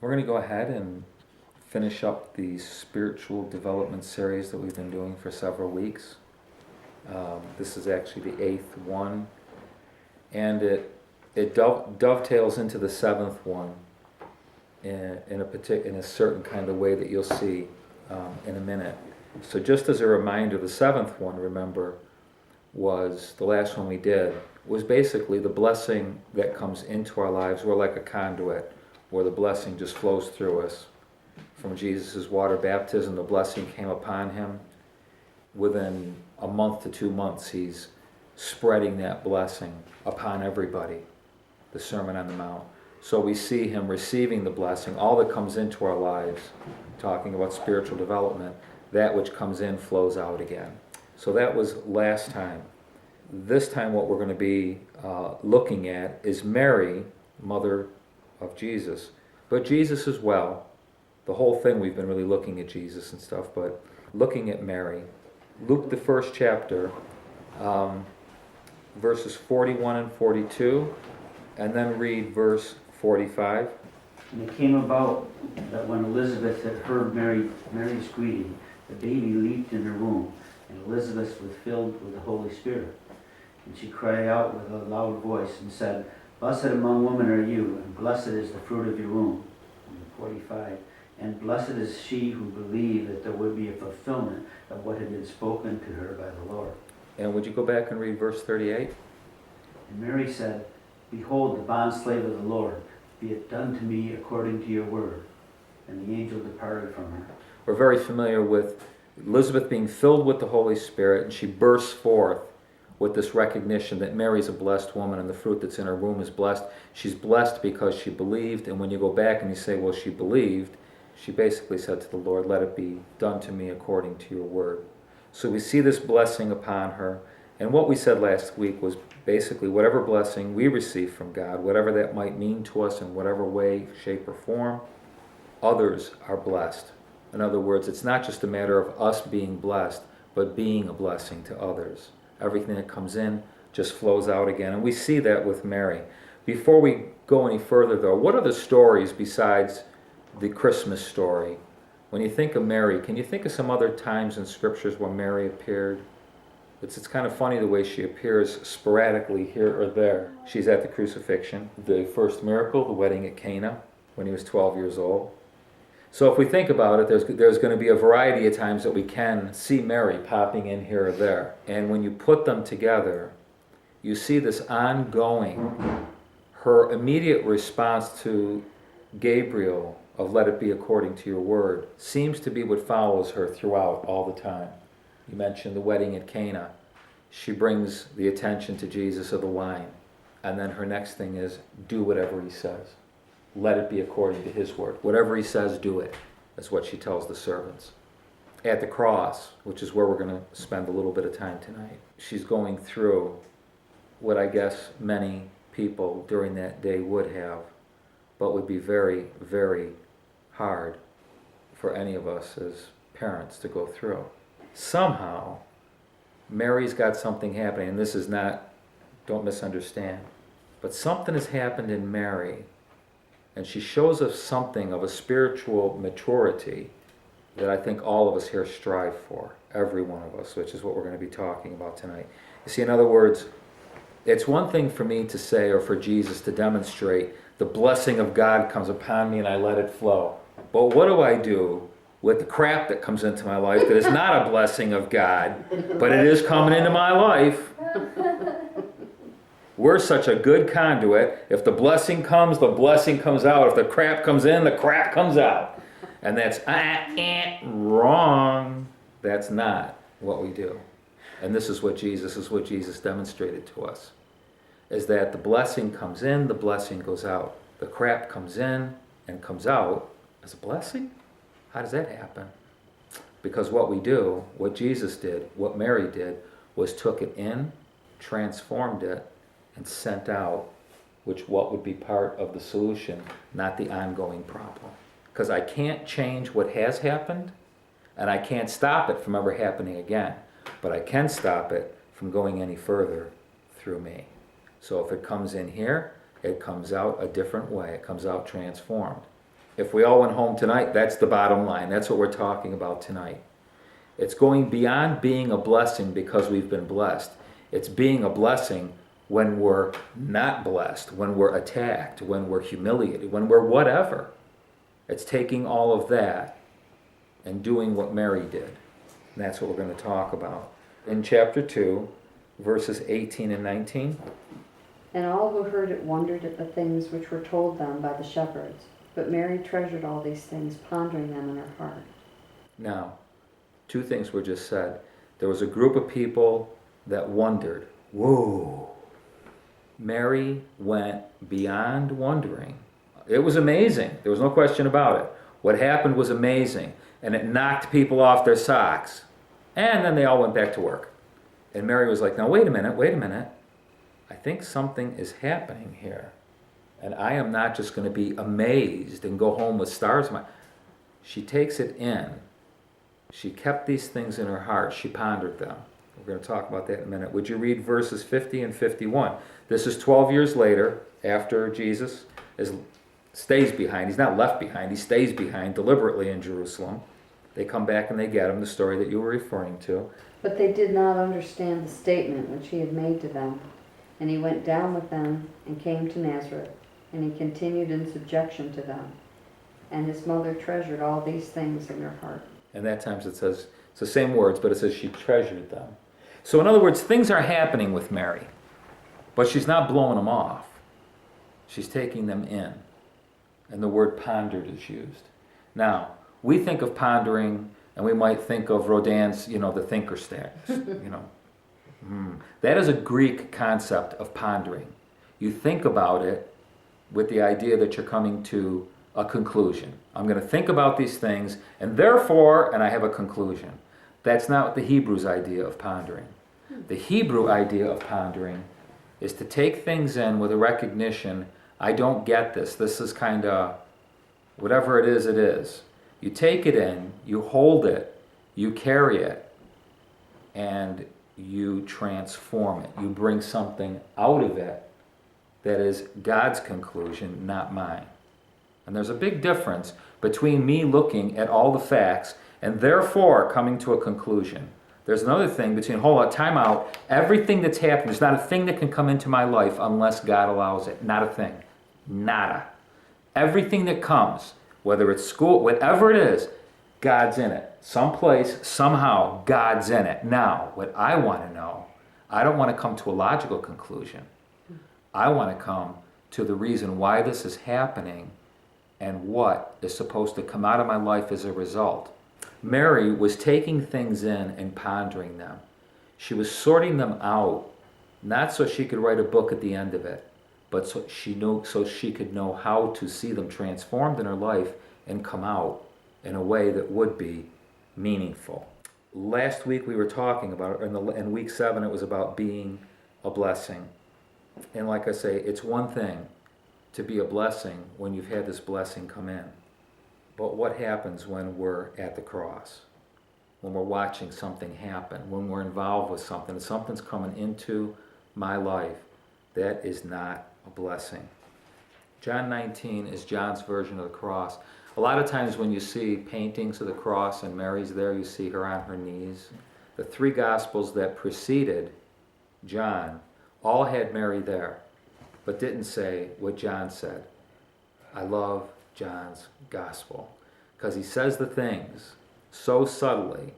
We're going to go ahead and finish up the spiritual development series that we've been doing for several weeks. This is actually the 8th one, and it dovetails into the 7th one in a certain kind of way that you'll see in a minute. So just as a reminder, the 7th one, remember, was the last one we did, was basically the blessing that comes into our lives. We're like a conduit where the blessing just flows through us. From Jesus' water baptism, the blessing came upon him. Within a month to 2 months, he's spreading that blessing upon everybody, the Sermon on the Mount. So we see him receiving the blessing, all that comes into our lives, talking about spiritual development, that which comes in flows out again. So that was last time. This time what we're going to be looking at is Mary, mother of Jesus, but Jesus as well. The whole thing we've been really looking at Jesus and stuff, but looking at Mary. Luke, the 1st chapter, verses 41 and 42, and then read verse 45. And it came about that when Elizabeth had heard Mary's greeting, the baby leaped in her womb, and Elizabeth was filled with the Holy Spirit. And she cried out with a loud voice and said, "Blessed among women are you, and blessed is the fruit of your womb." And 45. And blessed is she who believed that there would be a fulfillment of what had been spoken to her by the Lord. And would you go back and read verse 38? And Mary said, "Behold, the bondslave of the Lord, be it done to me according to your word." And the angel departed from her. We're very familiar with Elizabeth being filled with the Holy Spirit, and she bursts forth with this recognition that Mary's a blessed woman and the fruit that's in her womb is blessed. She's blessed because she believed, and when you go back and you say, well, she believed, she basically said to the Lord, "Let it be done to me according to your word." So we see this blessing upon her, and what we said last week was basically whatever blessing we receive from God, whatever that might mean to us in whatever way, shape, or form, others are blessed. In other words, it's not just a matter of us being blessed, but being a blessing to others. Everything that comes in just flows out again, and we see that with Mary. Before we go any further, though, what are the stories besides the Christmas story? When you think of Mary, can you think of some other times in scriptures where Mary appeared? It's kind of funny the way she appears sporadically here or there. She's at the crucifixion, the first miracle, the wedding at Cana, when he was 12 years old. So if we think about it, there's going to be a variety of times that we can see Mary popping in here or there. And when you put them together, you see this ongoing, her immediate response to Gabriel of "let it be according to your word" seems to be what follows her throughout all the time. You mentioned the wedding at Cana. She brings the attention to Jesus of the wine. And then her next thing is, do whatever he says. Let it be according to his word. Whatever he says, do it. That's what she tells the servants. At the cross, which is where we're going to spend a little bit of time tonight, she's going through what I guess many people during that day would have, but would be very, very hard for any of us as parents to go through. Somehow, Mary's got something happening, and this is not, don't misunderstand, but something has happened in Mary, and she shows us something of a spiritual maturity that I think all of us here strive for, every one of us, which is what we're going to be talking about tonight. You see, in other words, it's one thing for me to say, or for Jesus to demonstrate, the blessing of God comes upon me and I let it flow. But what do I do with the crap that comes into my life that is not a blessing of God, but it is coming into my life? We're such a good conduit. If the blessing comes out. If the crap comes in, the crap comes out. And that's wrong. That's not what we do. And this is what Jesus demonstrated to us, is that the blessing comes in, the blessing goes out. The crap comes in and comes out as a blessing? How does that happen? Because what we do, what Jesus did, what Mary did, was took it in, transformed it, and sent out, what would be part of the solution, not the ongoing problem. Because I can't change what has happened, and I can't stop it from ever happening again. But I can stop it from going any further through me. So if it comes in here, it comes out a different way. It comes out transformed. If we all went home tonight, that's the bottom line. That's what we're talking about tonight. It's going beyond being a blessing because we've been blessed. It's being a blessing when we're not blessed, when we're attacked, when we're humiliated, when we're whatever. It's taking all of that and doing what Mary did. And that's what we're going to talk about. In chapter 2, verses 18 and 19. And all who heard it wondered at the things which were told them by the shepherds. But Mary treasured all these things, pondering them in her heart. Now, two things were just said. There was a group of people that wondered. Whoa! Mary went beyond wondering. It was amazing. There was no question about it. What happened was amazing. And it knocked people off their socks. And then they all went back to work. And Mary was like, now wait a minute. I think something is happening here. And I am not just going to be amazed and go home with stars in my... She takes it in. She kept these things in her heart. She pondered them. We're going to talk about that in a minute. Would you read verses 50 and 51? This is 12 years later, after Jesus stays behind. He's not left behind. He stays behind deliberately in Jerusalem. They come back and they get him, the story that you were referring to. But they did not understand the statement which he had made to them. And he went down with them and came to Nazareth. And he continued in subjection to them. And his mother treasured all these things in her heart. And that times it says, it's the same words, but it says she treasured them. So in other words, things are happening with Mary. But she's not blowing them off. She's taking them in. And the word pondered is used. Now, we think of pondering, and we might think of Rodin's, the thinker stance, That is a Greek concept of pondering. You think about it with the idea that you're coming to a conclusion. I'm going to think about these things, and therefore, and I have a conclusion. That's not the Hebrew's idea of pondering. The Hebrew idea of pondering is to take things in with a recognition, I don't get this. This is kind of, whatever it is, it is. You take it in, you hold it, you carry it, and you transform it. You bring something out of it that is God's conclusion, not mine. And there's a big difference between me looking at all the facts and therefore coming to a conclusion. There's another thing between, hold on, time out, everything that's happened, there's not a thing that can come into my life unless God allows it. Not a thing. Nada. Everything that comes, whether it's school, whatever it is, God's in it. Someplace, somehow, God's in it. Now, what I want to know, I don't want to come to a logical conclusion. I want to come to the reason why this is happening and what is supposed to come out of my life as a result. Mary was taking things in and pondering them. She was sorting them out, not so she could write a book at the end of it, but so she could know how to see them transformed in her life and come out in a way that would be meaningful. Last week we were talking about, in week 7, it was about being a blessing. And like I say, it's one thing to be a blessing when you've had this blessing come in. But what happens when we're at the cross? When we're watching something happen, when we're involved with something, and something's coming into my life, that is not a blessing. John 19 is John's version of the cross. A lot of times when you see paintings of the cross and Mary's there, you see her on her knees. The 3 Gospels that preceded John all had Mary there, but didn't say what John said. I love John's Gospel because he says the things so subtly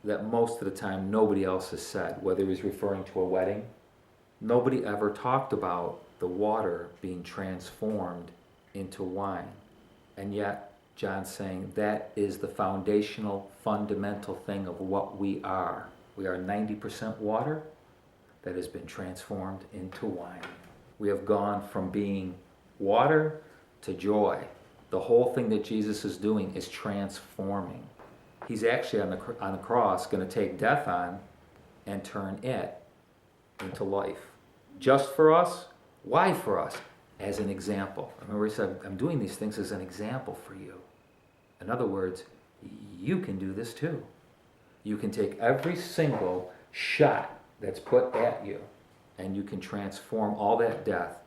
that most of the time nobody else has said, whether he's referring to a wedding. Nobody ever talked about the water being transformed into wine. And yet, John's saying that is the foundational, fundamental thing of what we are. We are 90% water that has been transformed into wine. We have gone from being water to joy. The whole thing that Jesus is doing is transforming. He's actually on the cross going to take death on and turn it into life. Just for us? Why for us? As an example. Remember he said, I'm doing these things as an example for you. In other words, you can do this too. You can take every single shot that's put at you and you can transform all that death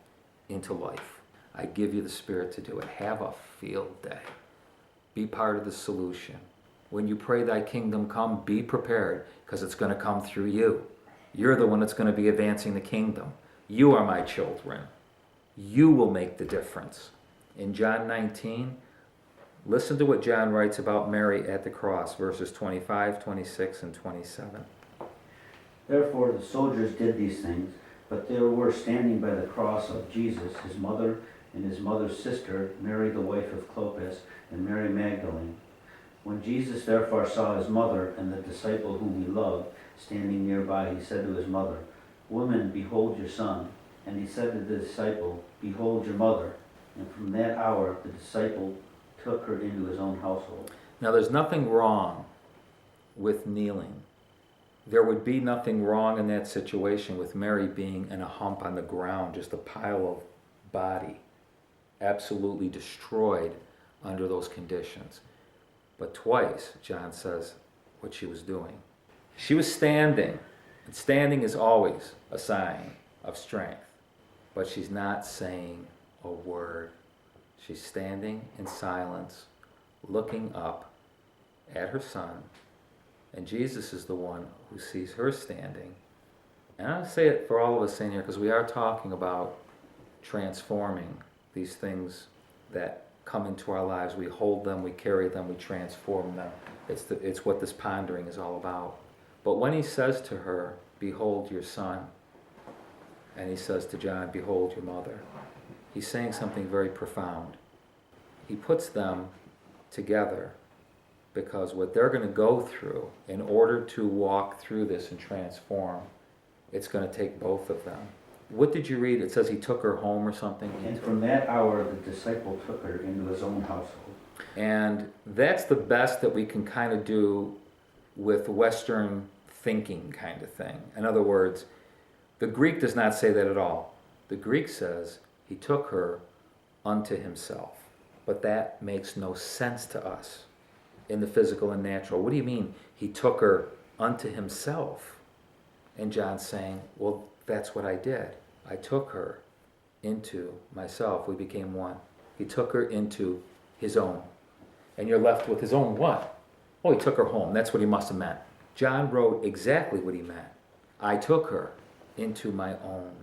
into life. I give you the Spirit to do it. Have a field day. Be part of the solution. When you pray thy kingdom come, be prepared, because it's going to come through you. You're the one that's going to be advancing the kingdom. You are my children. You will make the difference. In John 19, listen to what John writes about Mary at the cross, verses 25, 26, and 27. Therefore the soldiers did these things, but there were standing by the cross of Jesus his mother and his mother's sister, Mary the wife of Clopas, and Mary Magdalene. When Jesus therefore saw his mother and the disciple whom he loved standing nearby, he said to his mother, Woman, behold your son. And he said to the disciple, Behold your mother. And from that hour the disciple took her into his own household. Now there's nothing wrong with kneeling. There would be nothing wrong in that situation with Mary being in a hump on the ground, just a pile of body, absolutely destroyed under those conditions. But twice, John says what she was doing. She was standing, and standing is always a sign of strength. But she's not saying a word. She's standing in silence, looking up at her son, and Jesus is the one who sees her standing. And I'll say it for all of us in here, because we are talking about transforming these things that come into our lives. We hold them, we carry them, we transform them. It's what this pondering is all about. But when he says to her, Behold your son, and he says to John, Behold your mother, he's saying something very profound. He puts them together because what they're going to go through in order to walk through this and transform, it's going to take both of them. What did you read? It says he took her home or something? And from that hour the disciple took her into his own household. And that's the best that we can kind of do with Western thinking kind of thing. In other words, the Greek does not say that at all. The Greek says he took her unto himself. But that makes no sense to us in the physical and natural. What do you mean he took her unto himself? And John's saying, well, that's what I did. I took her into myself. We became one. He took her into his own. And you're left with his own what? Oh, he took her home. That's what he must have meant. John wrote exactly what he meant. I took her into my own.